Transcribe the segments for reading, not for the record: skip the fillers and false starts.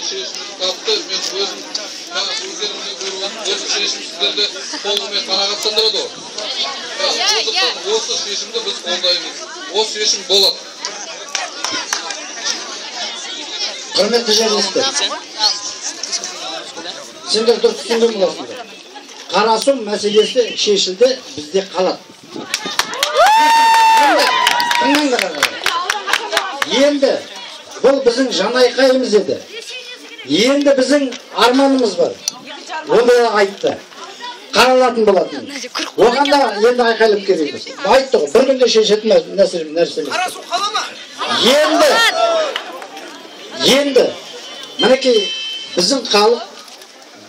шешіміміз тапты. Мен өзім өздеріңізді көріп отырмын. Осы шешім сіздерді қолымен қанағаттандырады. Осы шешімді біз қолдаймыз. Осы шешім болады. Құрметті жерлестер, сендер дұрыс түсінген боласыңдар. Қарасу мәселесі шешілді, бізде қалады. Енді бұл біздің жанайқайымыз еді. Енді біздің арманымыз бар. Оны айтты. Қаралатын болатын. Оған да енді айқайлап керекпіз. Айтты ғой, бір күнде шешетін нәрсе. Қарасу қала ма? Енді мінекей біздің халық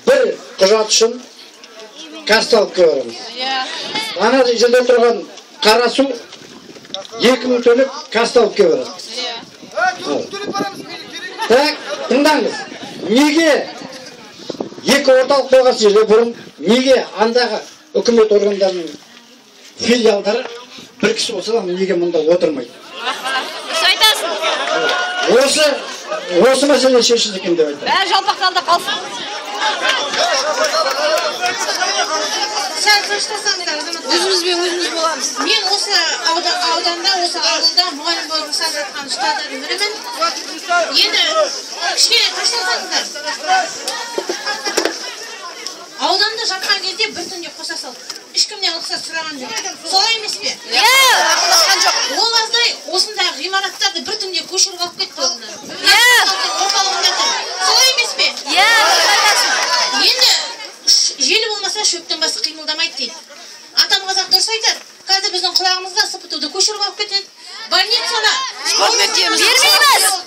бір құжат үшін Казталовқа барамыз. Ана жерде тұрған Қарасу 2000 төлеп Казталовқа барамыз. Так, тыңдаңыз. Неге екі орталық болған жерде бұрын неге андағы үкімет органдарының филиалдары бір кісі болса да неге мұнда отырмайды? Осы мәселе шешілді екен деп айтады. Бәрі жалпақталда қалсын. Өзіміз боламыз. Мен осы ауданда, осы ауылда мұғалім болып жасап жатқан ұстаздардың бірімін. Енді кішкене таштансаңыздар. Ауданда жатқан кезде бір түнде қоса салды. Ешкімнен рұқсат сұраған жоқ. Солай емес пе? Ақылдасқан жоқ. Ол аздай осындағы ғимараттарды бір түнде көшіріп алып кетті орнынан. Солай емес пе? Енді желі болмаса шөптен басы қимылдамайды дейді. Атам қазақ дұрыс айтады. Қазір біздің құлағымызда СПТУ-ды көшіріп алып кетеді. Больницаны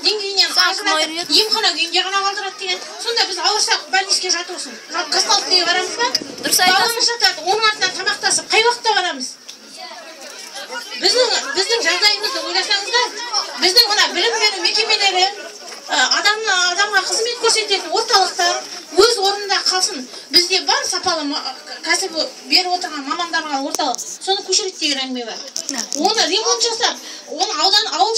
деңгейінен ажыратып, емхана күйінде ғана қалдырады деген. Сонда біз ауырсақ больницке жатусын. Казталовкаға барамыз ба? Дұрыс айтасың. Баламыз жатады, оның артынан тамақтасып, қай уақытта барамыз? Біздің жағдайымызды ойласаңыздар, біздің мына білім беру мекемелері адамға қызмет көрсететін орталықтар өз орнында қалсын. Бізде бар сапалы кәсіп беріп отырған мамандарға орталық. Соны көшіреді деген әңгіме бар. Оны ремонт жасап, оны ауыл